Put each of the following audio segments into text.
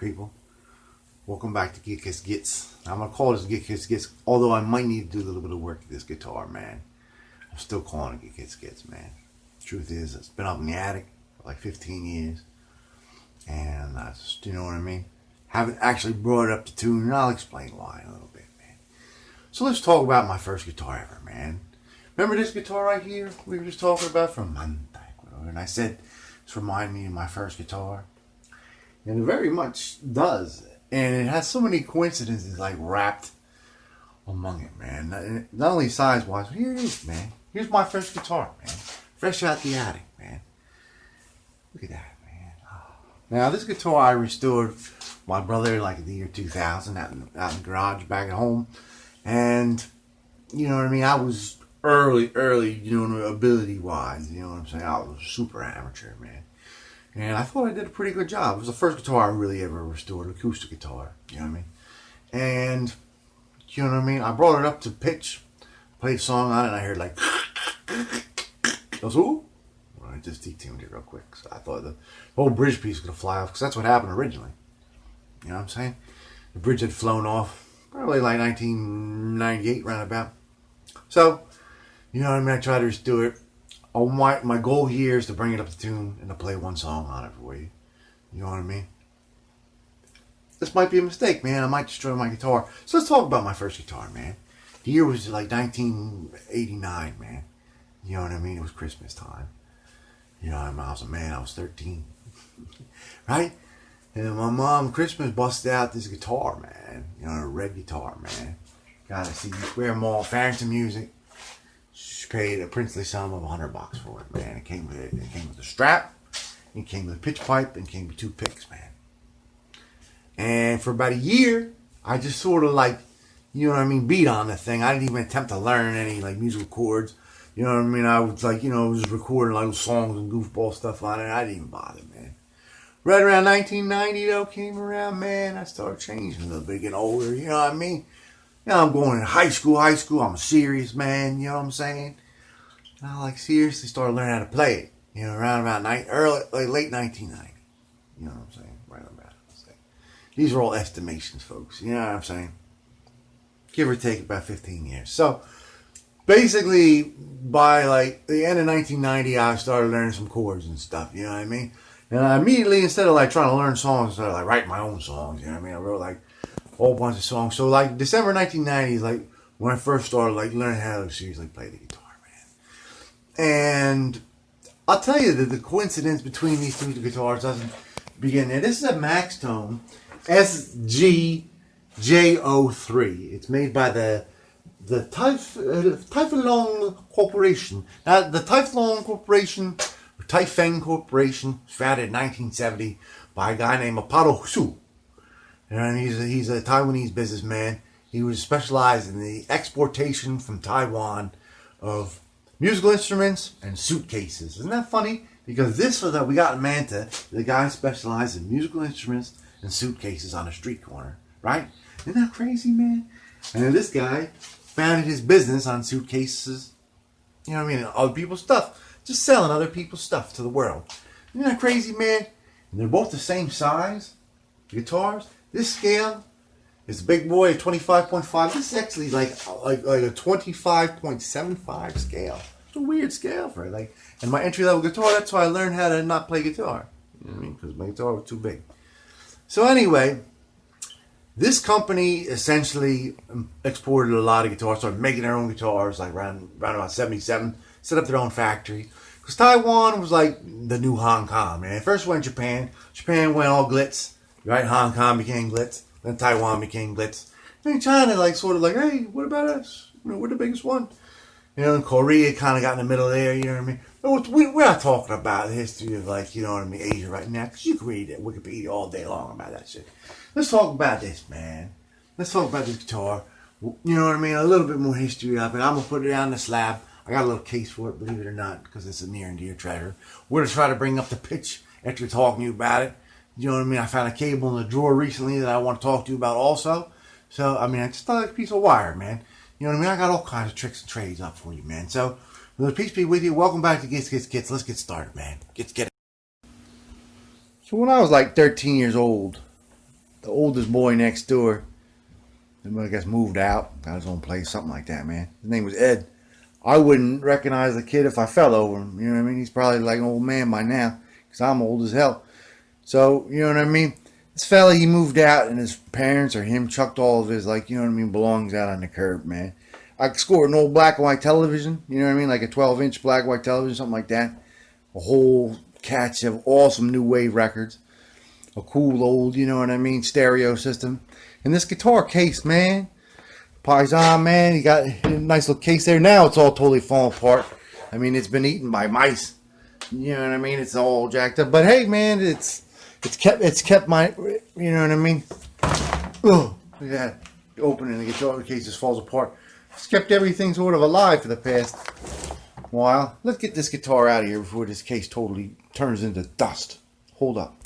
people? Welcome back to Guitkits. I'm going to call this Guitkits, although I might need to do a little bit of work with this guitar, man. I'm still calling it Guitkits, man. Truth is, it's been up in the attic for like 15 years. And I just, you know what I mean? Haven't actually brought it up to tune, and I'll explain why in a little bit, man. So let's talk about my first guitar ever, man. Remember this guitar right here we were just talking about from Monday? And I said, it's reminding me of my first guitar. And it very much does. And it has so many coincidences like wrapped among it, man. Not only size-wise, but here it is, man. Here's my first guitar, man. Fresh out the attic, man. Look at that, man. Oh. Now, this guitar I restored my brother like in the year 2000 out in the garage back at home. And, you know what I mean? I was early, you know, ability-wise. You know what I'm saying? I was a super amateur, man. And I thought I did a pretty good job. It was the first guitar I really ever restored, acoustic guitar. You know what I mean? And, you know what I mean? I brought it up to pitch, played a song on it, and I heard like, goes, ooh. Well, I just detuned it real quick. So I thought the whole bridge piece was going to fly off, because that's what happened originally. You know what I'm saying? The bridge had flown off, probably like 1998, roundabout. So, you know what I mean? I tried to restore it. Oh, my goal here is to bring it up to tune and to play one song on it for you. You know what I mean? This might be a mistake, man. I might destroy my guitar. So let's talk about my first guitar, man. The year was like 1989, man. You know what I mean? It was Christmas time. You know, I was a man. I was 13. Right? And my mom, Christmas, busted out this guitar, man. You know, a red guitar, man. Got it. See, Square Mall, Farrington Music. She paid a princely sum of $100 for it, man. It came with a strap, it came with a pitch pipe, and it came with 2 picks, man. And for about a year, I just sort of like, you know what I mean, beat on the thing. I didn't even attempt to learn any like musical chords. You know what I mean? I was like, you know, was recording like songs and goofball stuff on it. I didn't even bother, man. Right around 1990 though came around, man. I started changing a little bit, getting older. You know what I mean? Now I'm going in high school. I'm a serious man, you know what I'm saying? And I like seriously started learning how to play it. You know, around about late 1990. You know what I'm saying? Right about it. These are all estimations, folks. You know what I'm saying? Give or take about 15 years. So basically by like the end of 1990, I started learning some chords and stuff. You know what I mean? And I immediately, instead of like trying to learn songs, I started like writing my own songs. You know what I mean? I wrote like a whole bunch of songs. So like December 1990 is like when I first started like learning how to seriously play the guitar, man. And I'll tell you that the coincidence between these two guitars doesn't begin there. This is a Maxtone SG-J03. It's made by the Typhlon Corporation. Now the Typhlon Corporation, or Typheng Corporation, was founded in 1970 by a guy named Apollo Su. And he's a Taiwanese businessman. He was specialized in the exportation from Taiwan of musical instruments and suitcases. Isn't that funny? Because this was that we got in Manta, the guy specialized in musical instruments and suitcases on a street corner. Right? Isn't that crazy, man? And this guy founded his business on suitcases. You know what I mean? Other people's stuff. Just selling other people's stuff to the world. Isn't that crazy, man? And they're both the same size. Guitars. This scale is a big boy, a 25.5. This is actually like a 25.75 scale. It's a weird scale for it. Like, and my entry level guitar, that's why I learned how to not play guitar. You know what I mean? Because my guitar was too big. So anyway, this company essentially exported a lot of guitars, started making their own guitars like around about 77, set up their own factory. Because Taiwan was like the new Hong Kong, man. First went Japan. Japan went all glitz. Right, Hong Kong became glitz, then Taiwan became glitz. And China, like, sort of like, hey, what about us? You know, we're the biggest one. You know, and Korea kind of got in the middle there, you know what I mean? But we're not talking about the history of, like, you know what I mean, Asia right now, because you can read it, Wikipedia all day long about that shit. Let's talk about this, man. Let's talk about this guitar. You know what I mean? A little bit more history of it. I'm going to put it on the slab. I got a little case for it, believe it or not, because it's a near and dear treasure. We're going to try to bring up the pitch after talking to you about it. You know what I mean? I found a cable in the drawer recently that I want to talk to you about also. So, I mean, I just thought like a piece of wire, man. You know what I mean? I got all kinds of tricks and trades up for you, man. So, peace be with you. Welcome back to Guitkits. Let's get started, man. Get it. So when I was like 13 years old, the oldest boy next door, I guess moved out, got his own place, something like that, man. His name was Ed. I wouldn't recognize the kid if I fell over him. You know what I mean? He's probably like an old man by now, because I'm old as hell. So, you know what I mean? This fella, he moved out, and his parents or him chucked all of his, like, you know what I mean, belongings out on the curb, man. I scored an old black and white television, you know what I mean? Like a 12-inch black and white television, something like that. A whole catch of awesome new wave records. A cool old, you know what I mean, stereo system. And this guitar case, man. Paisan, man, he got a nice little case there. Now it's all totally falling apart. I mean, it's been eaten by mice. You know what I mean? It's all jacked up. But hey, man, it's kept my, you know what I mean? Oh, look at that. Opening the guitar case just falls apart. It's kept everything sort of alive for the past while. Let's get this guitar out of here before this case totally turns into dust. Hold up.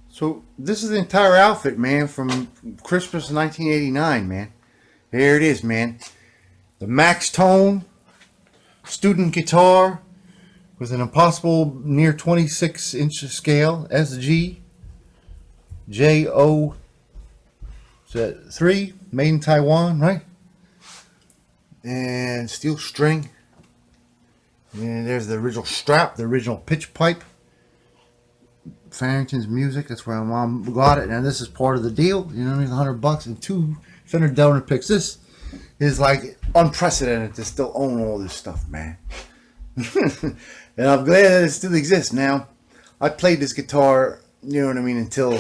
So this is the entire outfit, man, from Christmas 1989, man. There it is, man. The Maxtone student guitar with an impossible near 26-inch scale, SG-J03, made in Taiwan, right? And steel string. And there's the original strap, the original pitch pipe. Farrington's Music, that's where my mom got it, and this is part of the deal. You know what I mean? $100 and 2 Fender donor picks. This is like unprecedented to still own all this stuff, man. And I'm glad that it still exists. Now, I played this guitar, you know what I mean, until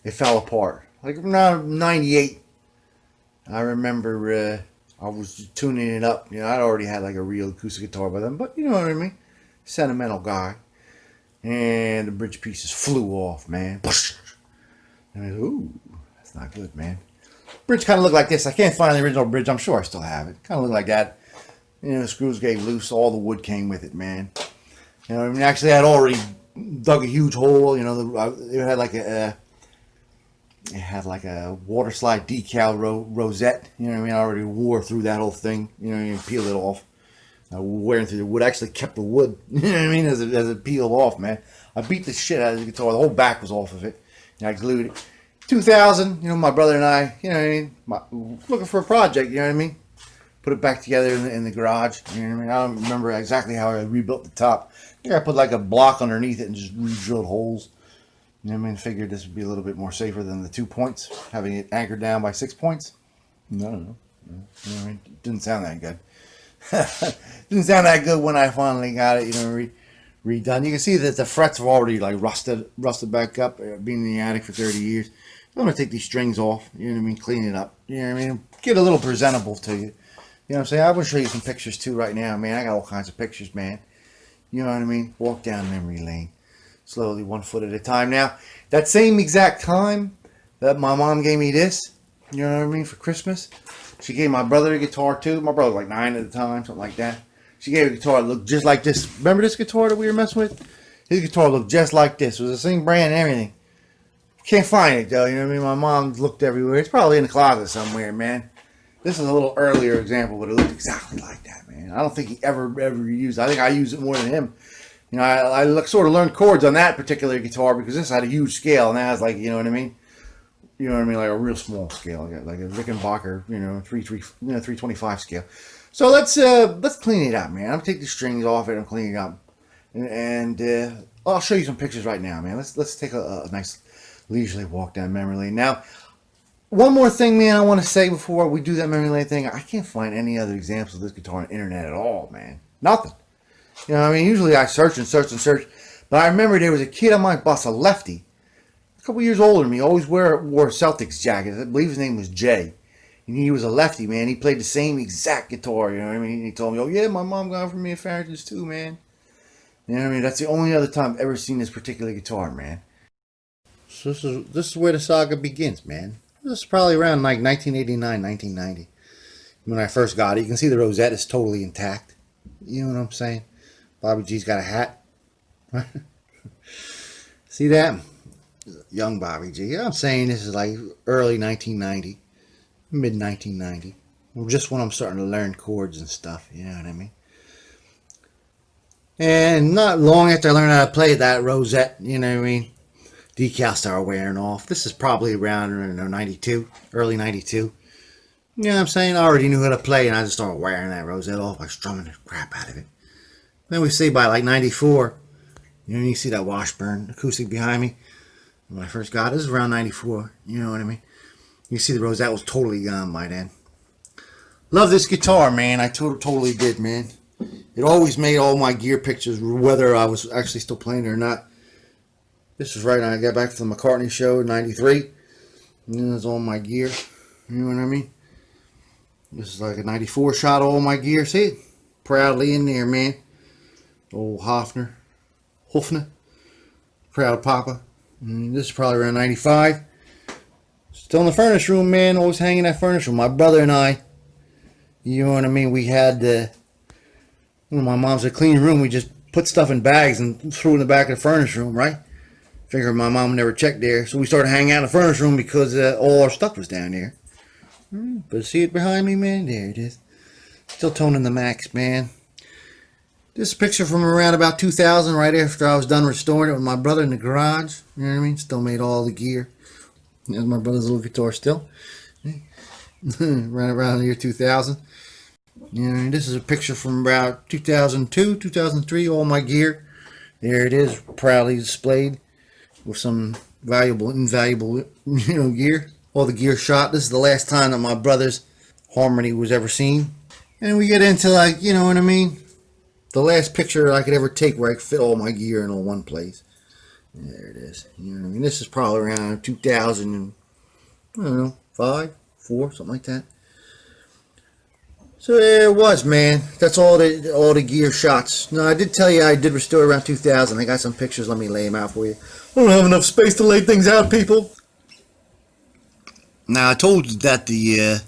it fell apart. Like around 98, I remember I was tuning it up. You know, I'd already had like a real acoustic guitar by then, but you know what I mean? Sentimental guy. And the bridge pieces flew off, man. And I was, ooh, that's not good, man. Bridge kind of looked like this. I can't find the original bridge. I'm sure I still have it. Kind of looked like that. You know, the screws gave loose. All the wood came with it, man. You know, I mean, actually, I had already dug a huge hole. You know, it had like a water slide decal rosette. You know what I mean? I already wore through that whole thing. You know, you peel it off. Wearing through the wood actually kept the wood, you know what I mean, as it peeled off, man. I beat the shit out of the guitar. The whole back was off of it. And I glued it. 2000, you know, my brother and I, you know what I mean, looking for a project, you know what I mean. Put it back together in the garage, you know what I mean. I don't remember exactly how I rebuilt the top. I think I put like a block underneath it and just re-drilled holes. You know what I mean. Figured this would be a little bit more safer than the 2 points, having it anchored down by 6 points. No. You know what I mean. It didn't sound that good. Didn't sound that good when I finally got it, you know, redone. You can see that the frets are already like rusted back up, being in the attic for 30 years. I'm gonna take these strings off, you know what I mean, clean it up, you know what I mean, get a little presentable to you. You know what I'm saying? I want to show you some pictures too right now, man. I got all kinds of pictures, man. You know what I mean? Walk down memory lane, slowly, 1 foot at a time. Now, that same exact time that my mom gave me this, you know what I mean, for Christmas, she gave my brother a guitar too. My brother was like 9 at the time, something like that. She gave a guitar that looked just like this. Remember this guitar that we were messing with? His guitar looked just like this. It was the same brand and everything. Can't find it though, you know what I mean? My mom looked everywhere. It's probably in the closet somewhere, man. This is a little earlier example, but it looked exactly like that, man. I don't think he ever used it. I think I used it more than him. You know, I sort of learned chords on that particular guitar because this had a huge scale, and that was like, you know what I mean? You know what I mean, like a real small scale, like a Rickenbacker, you know, 325 scale. So let's clean it up, man. I'm gonna take the strings off it and clean it up, and I'll show you some pictures right now, man. Let's take a nice leisurely walk down memory lane. Now, one more thing, man, I want to say before we do that memory lane thing. I can't find any other examples of this guitar on the internet at all, man. Nothing. You know what I mean? Usually I search and search and search, but I remember there was a kid on my bus, a lefty, a couple years older than me, always wore Celtics jackets. I believe his name was Jay. And he was a lefty, man. He played the same exact guitar, you know what I mean? He told me, oh yeah, my mom got it for me at Farrington's too, man. You know what I mean? That's the only other time I've ever seen this particular guitar, man. So this is where the saga begins, man. This is probably around like 1989, 1990. When I first got it, you can see the rosette is totally intact. You know what I'm saying? Bobby G's got a hat. See that? Young Bobby G. I'm saying this is like early 1990, mid 1990. Just when I'm starting to learn chords and stuff. You know what I mean? And not long after I learned how to play that rosette, you know what I mean? Decals started wearing off. This is probably around, I don't know, 92, early 92. You know what I'm saying? I already knew how to play, and I just started wearing that rosette off, like strumming the crap out of it. Then we say by like 94, you know, you see that Washburn acoustic behind me. When I first got it, this is around 94. You know what I mean? You see the rosette was totally gone by then. Love this guitar, man. I totally did, man. It always made all my gear pictures, whether I was actually still playing it or not. This was right when I got back from the McCartney show in 93. And there's all my gear. You know what I mean? This is like a 94 shot of all my gear. See it? Proudly in there, man. Old Hofner. Proud Papa. And this is probably around 95. Still in the furnace room, man. Always hanging in that furnace room. My brother and I, you know what I mean? We had when my mom's a clean room, we just put stuff in bags and threw it in the back of the furnace room, right? Figured my mom never checked there. So we started hanging out in the furnace room because all our stuff was down there. But see it behind me, man? There it is. Still toning the Max, man. This is a picture from around about 2000, right after I was done restoring it with my brother in the garage. You know what I mean? Still made all the gear. There's my brother's little guitar still. Right around the year 2000. You know, this is a picture from about 2002, 2003, all my gear. There it is, proudly displayed with some valuable, invaluable, you know, gear. All the gear shot. This is the last time that my brother's Harmony was ever seen. And we get into, like, you know what I mean? The last picture I could ever take where I could fit all my gear in all one place. There it is. You know what I mean? This is probably around 2000 and, I don't know, 5, 4, something like that. So there it was, man. That's all the gear shots. Now, I did tell you I did restore around 2000. I got some pictures. Let me lay them out for you. I don't have enough space to lay things out, people. Now, I told you that the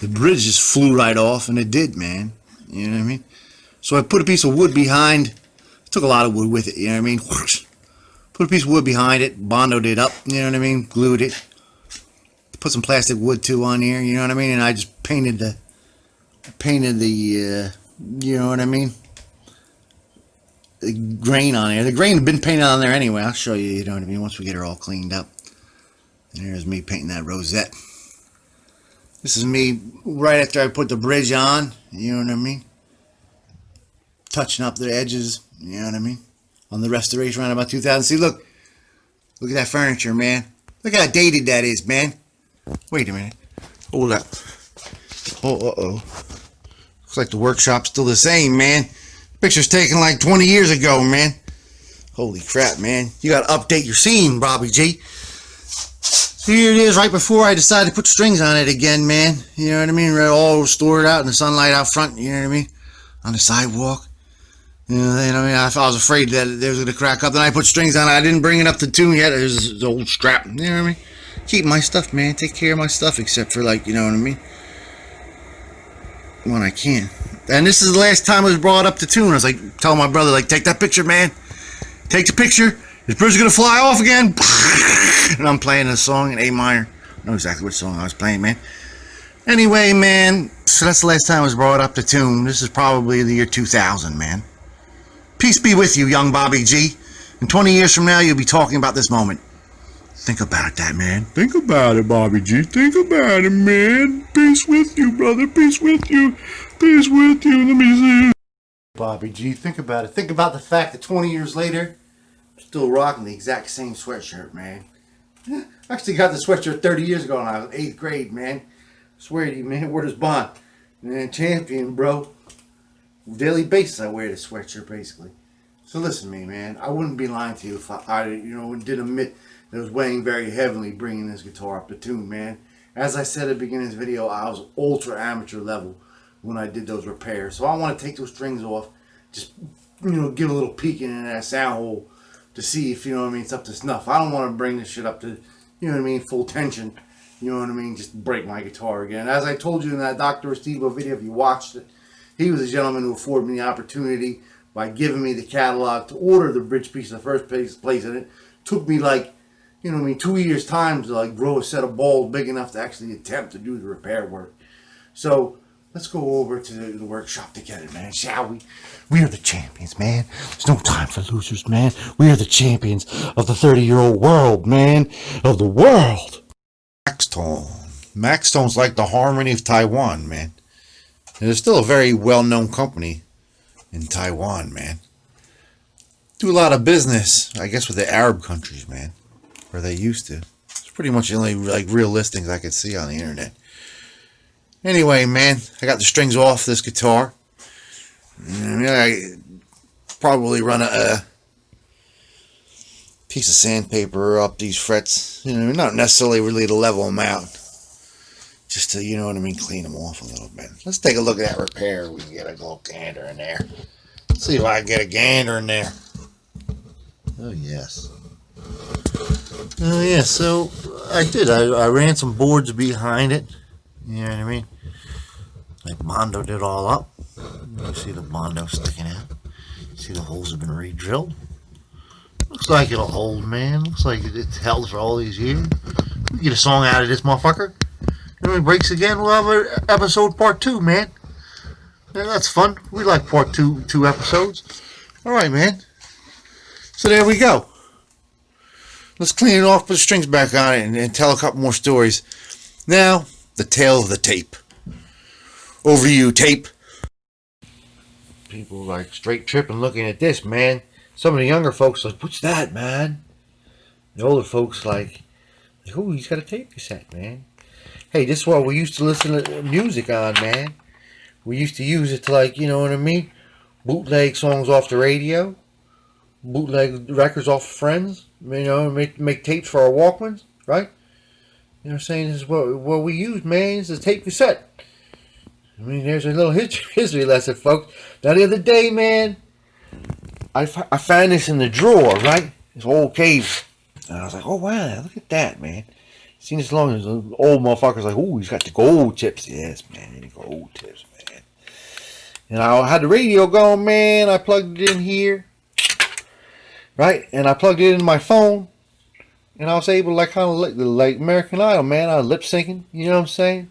bridge just flew right off, and it did, man. You know what I mean? So I put a piece of wood behind. I took a lot of wood with it, you know what I mean? Put a piece of wood behind it, bondoed it up, you know what I mean? Glued it. Put some plastic wood too on here, you know what I mean? And I just painted the you know what I mean? The grain on there. The grain had been painted on there anyway. I'll show you, you know what I mean, once we get her all cleaned up. And here's me painting that rosette. This is me right after I put the bridge on, you know what I mean? Touching up the edges, you know what I mean? On the restoration around about 2000. See, look at that furniture, man. Look how dated that is, man. Wait a minute. Hold up. Oh. Looks like the workshop's still the same, man. Picture's taken like 20 years ago, man. Holy crap, man. You gotta update your scene, Bobby G. Here it is right before I decided to put strings on it again, man. You know what I mean? All restored out in the sunlight out front, you know what I mean? On the sidewalk. You know what I mean? I was afraid that it was going to crack up. Then I put strings on it. I didn't bring it up to tune yet. There's the old strap. You know what I mean? Keep my stuff, man. Take care of my stuff, except for, like, you know what I mean? When I can. And this is the last time it was brought up to tune. I was like, telling my brother, like, take that picture, man. Take the picture. This bird's going to fly off again. And I'm playing a song in A minor. I know exactly which song I was playing, man. Anyway, man, so that's the last time it was brought up to tune. This is probably the year 2000, man. Peace be with you, young Bobby G. In 20 years from now, you'll be talking about this moment. Think about that, man. Think about it, Bobby G. Think about it, man. Peace with you, brother. Peace with you. Peace with you. Let me see. Bobby G, think about it. Think about the fact that 20 years later, I'm still rocking the exact same sweatshirt, man. I actually got the sweatshirt 30 years ago when I was in 8th grade, man. I swear to you, man. Word is bond. Man, champion, bro. Daily basis I wear this sweatshirt basically. So listen to me, man. I wouldn't be lying to you if I you know, did admit that it was weighing very heavily bringing this guitar up to tune, man. As I said at the beginning of this video, I was ultra amateur level when I did those repairs. So I want to take those strings off, just, you know, give a little peek in that sound hole to see if, you know what I mean, it's up to snuff. I don't want to bring this shit up to, you know what I mean, full tension. You know what I mean, just break my guitar again. As I told you in that Dr. Estivo video, if you watched it, he was a gentleman who afforded me the opportunity by giving me the catalog to order the bridge piece in the first place. And it took me like, you know what I mean, 2 years time to like grow a set of balls big enough to actually attempt to do the repair work. So let's go over to the workshop together, man, shall we? We are the champions, man. There's no time for losers, man. We are the champions of the 30-year-old world, man. Of the world. Maxtone. Maxtone's like the harmony of Taiwan, man. And it's still a very well-known company in Taiwan, man. Do a lot of business, I guess, with the Arab countries, man. Or they used to. It's pretty much the only like real listings I could see on the internet. Anyway, man, I got the strings off this guitar. I probably run a piece of sandpaper up these frets. You know, not necessarily really to level them out. Just to, you know what I mean, clean them off a little bit. Let's take a look at that repair. We can get a little gander in there. Let's see if I can get a gander in there. Oh, yes. Oh, yeah, so I did. I ran some boards behind it. You know what I mean? I bondoed it all up. You see the bondo sticking out. See the holes have been re-drilled. Looks like it'll hold, man. Looks like it's held for all these years. We get a song out of this motherfucker. If it breaks again, we'll have an episode part 2, man. Yeah, that's fun. We like part 2 episodes. Alright, man. So there we go. Let's clean it off, put the strings back on it, and tell a couple more stories. Now, the tale of the tape. Over to you, tape. People like straight tripping looking at this, man. Some of the younger folks like, what's that, man? The older folks like, oh, he's got a tape cassette, man. Hey, this is what we used to listen to music on, man. We used to use it to, like, you know what I mean? Bootleg songs off the radio. Bootleg records off of friends. You know, make tapes for our Walkmans, right? You know what I'm saying? This is what we use, man. It's a tape cassette. I mean, there's a little history lesson, folks. Now, the other day, man, I found this in the drawer, right? This old cave. And I was like, oh, wow, look at that, man. Seen this long as old motherfucker's like, oh, he's got the gold tips. Yes, man, the gold tips, man. And I had the radio going, man. I plugged it in here, right? And I plugged it in my phone. And I was able to, like, kind of like American Idol, man. I was lip syncing, you know what I'm saying?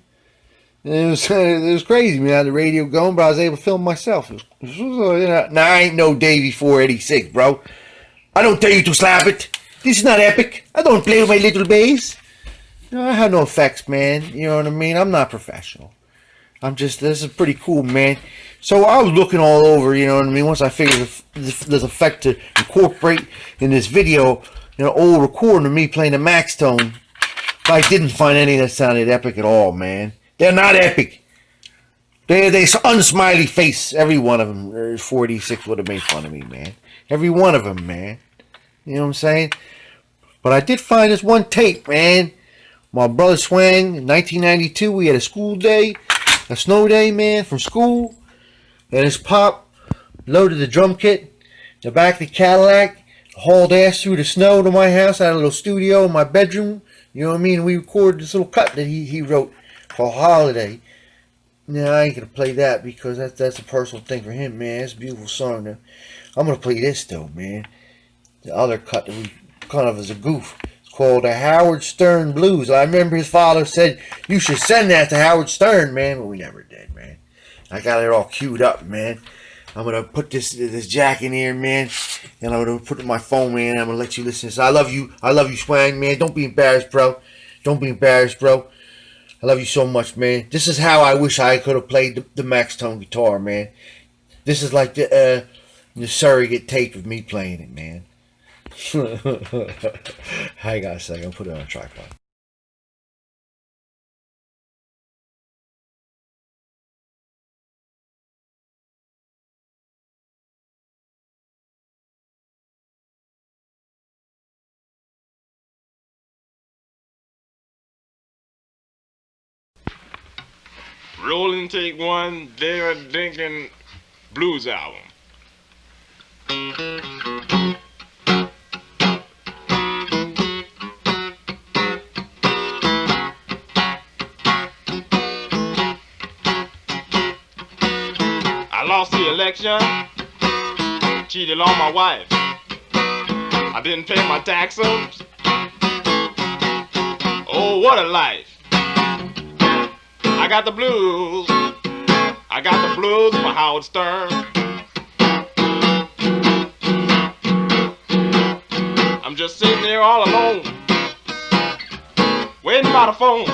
And it was crazy, man. I had the radio going, but I was able to film myself. Now, I ain't no Davey 486, bro. I don't tell you to slap it. This is not epic. I don't play with my little bass. No, I have no effects, man. You know what I mean? I'm not professional. This is pretty cool, man. So I was looking all over, you know what I mean? Once I figured this effect to incorporate in this video, you know, old recording of me playing the Maxtone, I didn't find any that sounded epic at all, man. They're not epic. They unsmiley face. Every one of them. 46 would have made fun of me, man. Every one of them, man. You know what I'm saying? But I did find this one tape, man. My brother swang in 1992. We had a school day, a snow day, man, from school. And his pop loaded the drum kit, the back of the Cadillac, hauled ass through the snow to my house. I had a little studio in my bedroom. You know what I mean? We recorded this little cut that he wrote for Holiday. Now, I ain't going to play that because that's a personal thing for him, man. It's a beautiful song. Now, I'm going to play this, though, man. The other cut that we kind of as a goof. It's called the Howard Stern Blues. I remember his father said, you should send that to Howard Stern, man. But we never did, man. I got it all queued up, man. I'm going to put this jack in here, man. And I'm going to put it in my phone, man. I'm going to let you listen to this. I love you, Swang, man. Don't be embarrassed, bro. Don't be embarrassed, bro. I love you so much, man. This is how I wish I could have played the Maxtone guitar, man. This is like the surrogate tape of me playing it, man. Hang on a second. I'll put it on a tripod. Rolling take one, David Dinkin blues album. I lost the election, cheated on my wife. I didn't pay my taxes. Oh, what a life. I got the blues, I got the blues for Howard Stern. I'm just sitting there all alone, waiting by the phone.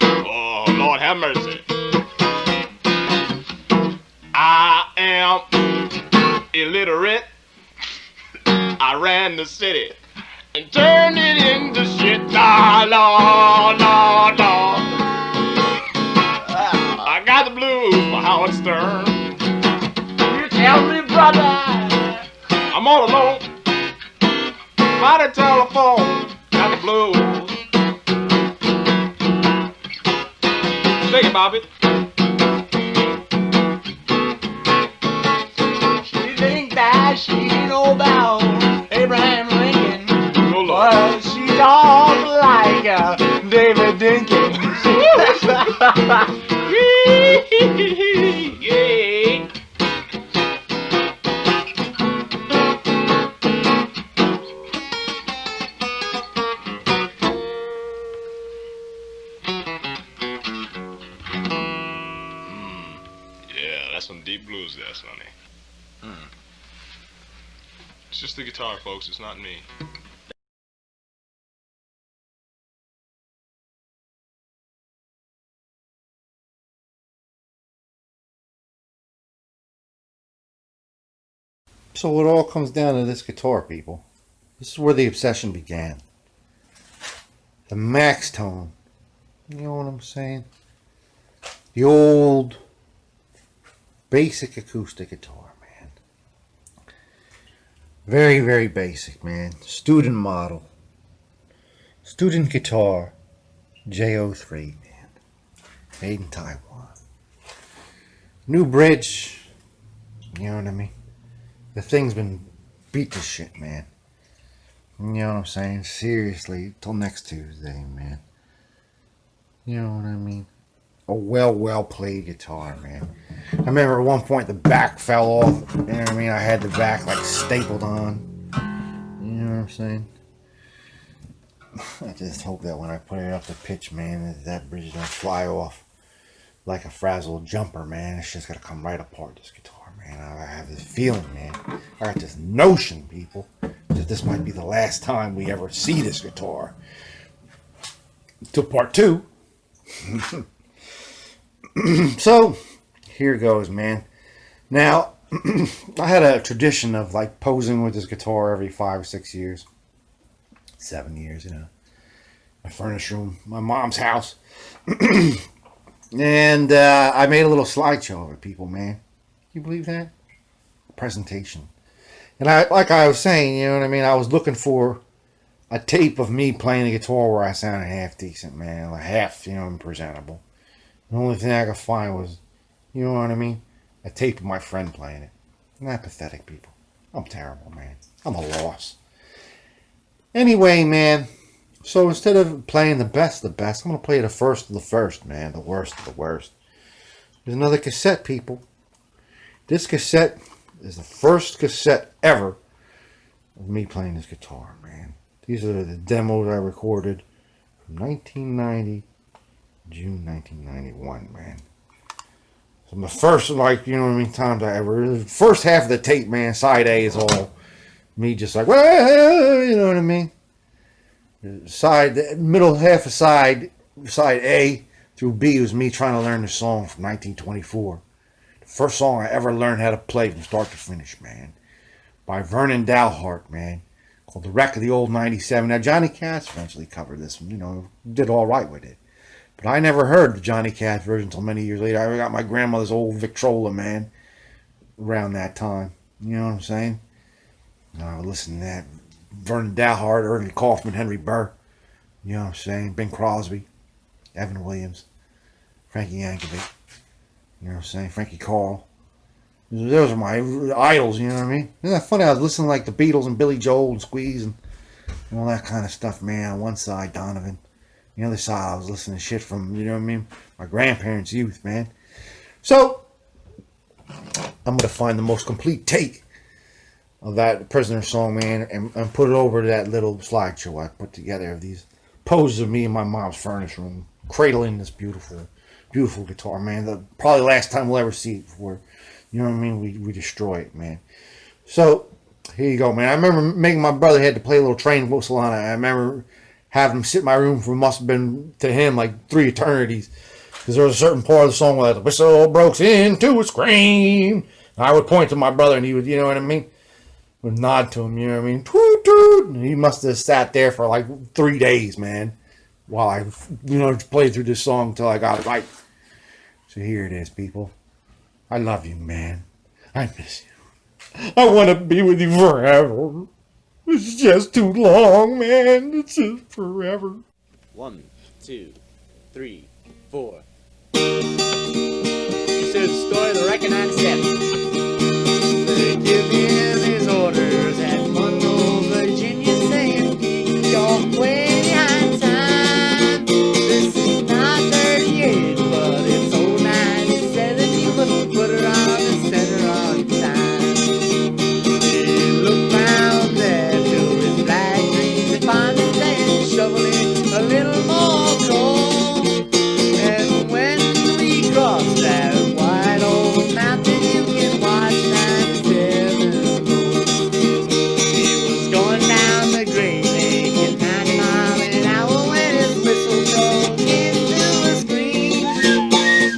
Oh, Lord have mercy. I am illiterate. I ran the city and turned it into shit. La, la, la, la. I got the blues for Howard Stern. You tell me, brother. I'm all alone by the telephone. Got the blues. Take it, Bobby. She think that she know about Abraham Lincoln. Oh, Lord. But she talk like David Dinkins. Yeah. Yeah, that's some deep blues there, Sonny. It's just the guitar, folks. It's not me. So it all comes down to this guitar, people. This is where the obsession began. The Maxtone. You know what I'm saying? The old basic acoustic guitar, man. Very, very basic, man. Student model. Student guitar. J03, man. Made in Taiwan. New bridge. You know what I mean? The thing's been beat to shit, man. You know what I'm saying? Seriously, till next Tuesday, man. You know what I mean? A well played guitar, man. I remember at one point the back fell off. You know what I mean? I had the back like stapled on. You know what I'm saying? I just hope that when I put it up to pitch, man, that bridge don't fly off like a frazzled jumper, man. It's just gonna come right apart, this guitar, man. I have this feeling, man. I got this notion, people, that this might be the last time we ever see this guitar. Till part 2. So, here goes, man. Now, I had a tradition of like posing with this guitar every 5 or 6 years. 7 years, you know. My furnace room, my mom's house. And I made a little slideshow of it, people, man. Can you believe that? A presentation. And like I was saying, you know what I mean? I was looking for a tape of me playing the guitar where I sounded half decent, man. Like half, you know, presentable. The only thing I could find was, you know what I mean? A tape of my friend playing it. Isn't that pathetic, people? I'm terrible, man. I'm a loss. Anyway, man. So instead of playing the best of the best, I'm going to play the first of the first, man. The worst of the worst. There's another cassette, people. This cassette is the first cassette ever of me playing this guitar, man. These are the demos I recorded from 1990, June 1991, man. So the first, like, you know what I mean, times I ever... The first half of the tape, man, side A is all me just like, well, you know what I mean? The middle half of side A through B was me trying to learn the song from 1924. The first song I ever learned how to play from start to finish, man. By Vernon Dalhart, man. Called The Wreck of the Old 97. Now, Johnny Cash eventually covered this one, you know, did all right with it. But I never heard the Johnny Cash version until many years later. I got my grandmother's old Victrola, man, around that time. You know what I'm saying? I would listen to that. Vernon Dalhart, Ernie Kaufman, Henry Burr. You know what I'm saying? Bing Crosby, Evan Williams, Frankie Yankovic. You know what I'm saying? Frankie Carl. Those are my idols, you know what I mean? Isn't that funny? I was listening to like the Beatles and Billy Joel and Squeeze and all that kind of stuff, man. On one side, Donovan. The other side, I was listening to shit from, you know what I mean? My grandparents' youth, man. So, I'm going to find the most complete take of that Prisoner song, man, and put it over to that little slideshow I put together of these poses of me in my mom's furnace room, cradling this beautiful Beautiful guitar, man. Probably the last time we'll ever see it before. You know what I mean? We destroy it, man. So, here you go, man. I remember making my brother had to play a little train whistle on it. I remember having him sit in my room for must have been to him like 3 eternities. Because there was a certain part of the song where the whistle breaks into a scream. And I would point to my brother and he would, you know what I mean? Would nod to him, you know what I mean? Toot, toot. And he must have sat there for like 3 days, man. While I, played through this song until I got it right. So here it is, people. I love you, man. I miss you. I want to be with you forever. It's just too long, man. It's just forever. 1, 2, 3, 4. This is the story of the wrecking on 7. They give him his orders at Monroe, Virginia, saying, "Keep your way behind time." This is not 38, but it's old 97. You must put her on the center on time. He looked round there to his black dreams and found his dad shoveling a little more coal. And when we crossed that wide old mountain, you can watch 97 roll. He was going down the Great Lake at 90 miles an hour when his whistle broke into a scream.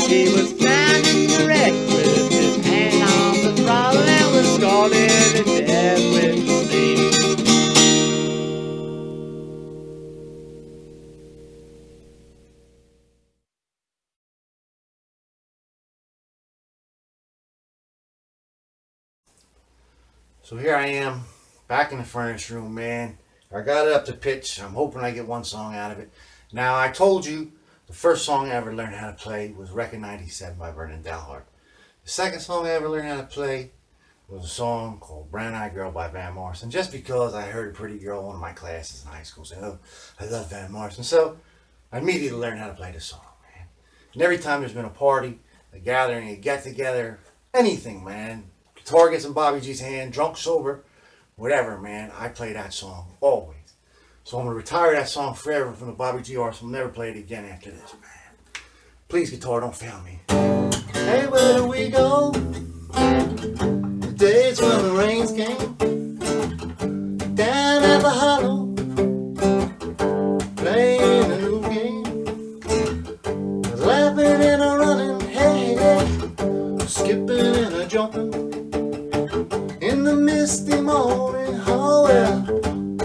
He was climbing the wreck with his hand on the throttle and was scalded to death with steam. So here I am, back in the furnace room, man. I got it up to pitch. I'm hoping I get one song out of it. Now, I told you the first song I ever learned how to play was Record 97 by Vernon Dalhart. The second song I ever learned how to play was a song called Brown Eyed Girl by Van Morrison. Just because I heard a pretty girl in one of my classes in high school say, "Oh, I love Van Morrison." So I immediately learned how to play this song, man. And every time there's been a party, a gathering, a get-together, anything, man. Guitar gets in Bobby G's hand, drunk, sober, whatever, man. I play that song always. So I'm going to retire that song forever from the Bobby G arsenal. Never play it again after this, man. Please, guitar, don't fail me. Hey, where do we go? The days when the rains came. Down at the hollow, playing a new game. Laughing and a running, hey, hey. Skipping and a jumping. In the misty morning, oh well,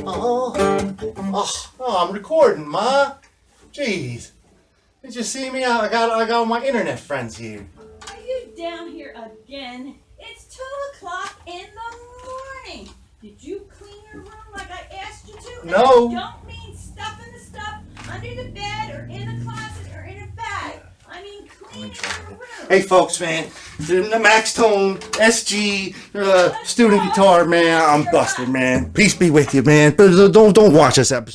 oh, I'm recording, Ma. Jeez, did you see me? I got all my internet friends here. Are you down here again? It's 2 o'clock in the morning. Did you clean your room like I asked you to? No. And I don't mean stuffing the stuff under the bed or in the closet or in a bag. I mean clean your room. Hey, folks, man, the Maxtone SG student guitar, man. I'm busted, man. Peace be with you, man. Don't watch this episode.